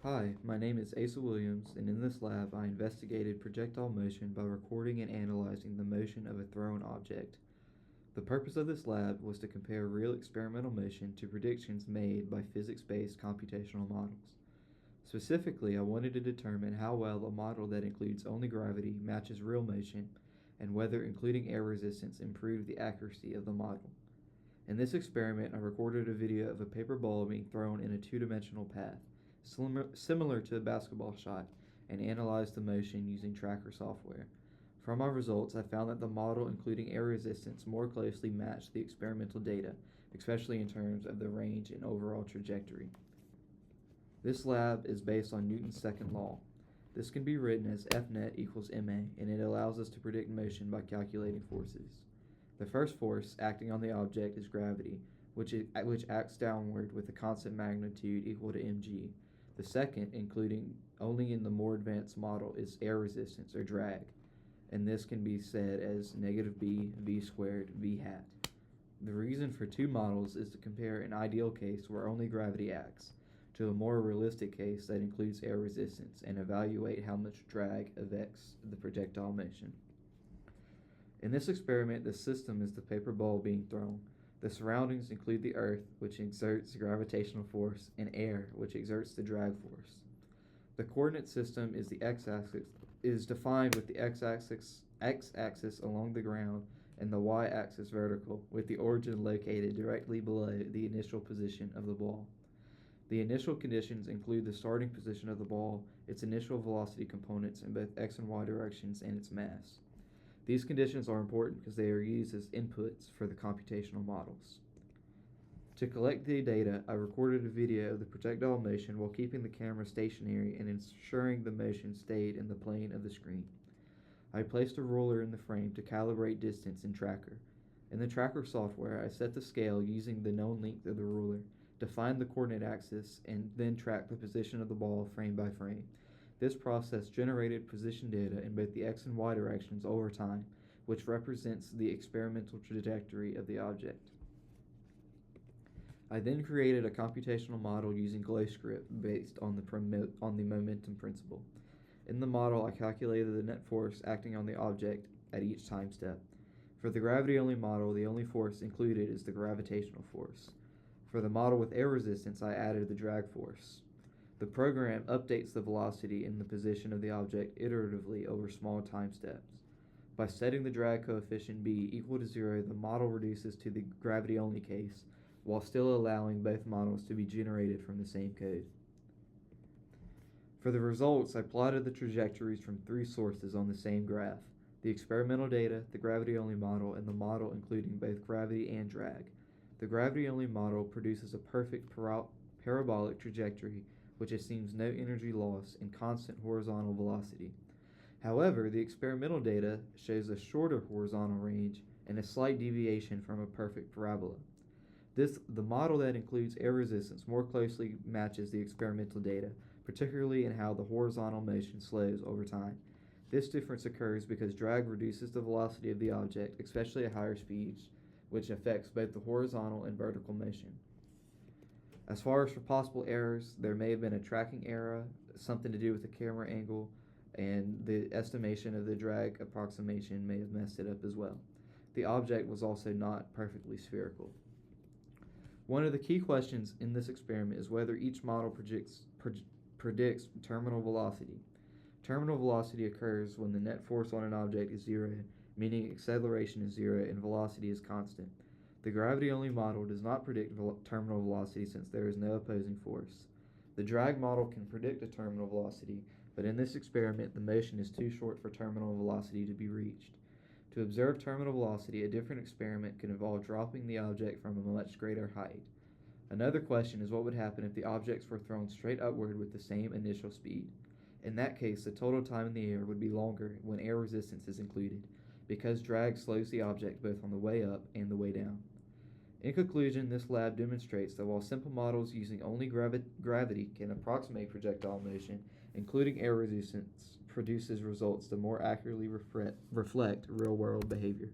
Hi, my name is Asa Williams, and in this lab I investigated projectile motion by recording and analyzing the motion of a thrown object. The purpose of this lab was to compare real experimental motion to predictions made by physics-based computational models. Specifically, I wanted to determine how well a model that includes only gravity matches real motion, and whether including air resistance improved the accuracy of the model. In this experiment, I recorded a video of a paper ball being thrown in a two-dimensional path, similar to a basketball shot, and analyzed the motion using tracker software. From my results, I found that the model including air resistance more closely matched the experimental data, especially in terms of the range and overall trajectory. This lab is based on Newton's second law. This can be written as F net equals ma, and it allows us to predict motion by calculating forces. The first force acting on the object is gravity, which acts downward with a constant magnitude equal to mg. The second, including only in the more advanced model, is air resistance, or drag, and this can be said as negative b v squared v hat. The reason for two models is to compare an ideal case where only gravity acts to a more realistic case that includes air resistance and evaluate how much drag affects the projectile motion. In this experiment, the system is the paper ball being thrown. The surroundings include the Earth, which exerts the gravitational force, and air, which exerts the drag force. The coordinate system is defined with the x-axis along the ground and the y-axis vertical, with the origin located directly below the initial position of the ball. The initial conditions include the starting position of the ball, its initial velocity components in both x and y directions, and its mass. These conditions are important because they are used as inputs for the computational models. To collect the data, I recorded a video of the projectile motion while keeping the camera stationary and ensuring the motion stayed in the plane of the screen. I placed a ruler in the frame to calibrate distance in Tracker. In the Tracker software, I set the scale using the known length of the ruler, defined the coordinate axis, and then tracked the position of the ball frame by frame. This process generated position data in both the x and y directions over time, which represents the experimental trajectory of the object. I then created a computational model using GlowScript based on the momentum principle. In the model, I calculated the net force acting on the object at each time step. For the gravity-only model, the only force included is the gravitational force. For the model with air resistance, I added the drag force. The program updates the velocity and the position of the object iteratively over small time steps. By setting the drag coefficient b equal to 0, the model reduces to the gravity-only case, while still allowing both models to be generated from the same code. For the results, I plotted the trajectories from three sources on the same graph: the experimental data, the gravity-only model, and the model including both gravity and drag. The gravity-only model produces a perfect parabolic trajectory which assumes no energy loss and constant horizontal velocity. However, the experimental data shows a shorter horizontal range and a slight deviation from a perfect parabola. The model that includes air resistance more closely matches the experimental data, particularly in how the horizontal motion slows over time. This difference occurs because drag reduces the velocity of the object, especially at higher speeds, which affects both the horizontal and vertical motion. As far as for possible errors, there may have been a tracking error, something to do with the camera angle, and the estimation of the drag approximation may have messed it up as well. The object was also not perfectly spherical. One of the key questions in this experiment is whether each model predicts terminal velocity. Terminal velocity occurs when the net force on an object is 0, meaning acceleration is 0 and velocity is constant. The gravity-only model does not predict terminal velocity since there is no opposing force. The drag model can predict a terminal velocity, but in this experiment the motion is too short for terminal velocity to be reached. To observe terminal velocity, a different experiment could involve dropping the object from a much greater height. Another question is what would happen if the objects were thrown straight upward with the same initial speed. In that case, the total time in the air would be longer when air resistance is included, because drag slows the object both on the way up and the way down. In conclusion, this lab demonstrates that while simple models using only gravity can approximate projectile motion, including air resistance produces results that more accurately reflect real-world behavior.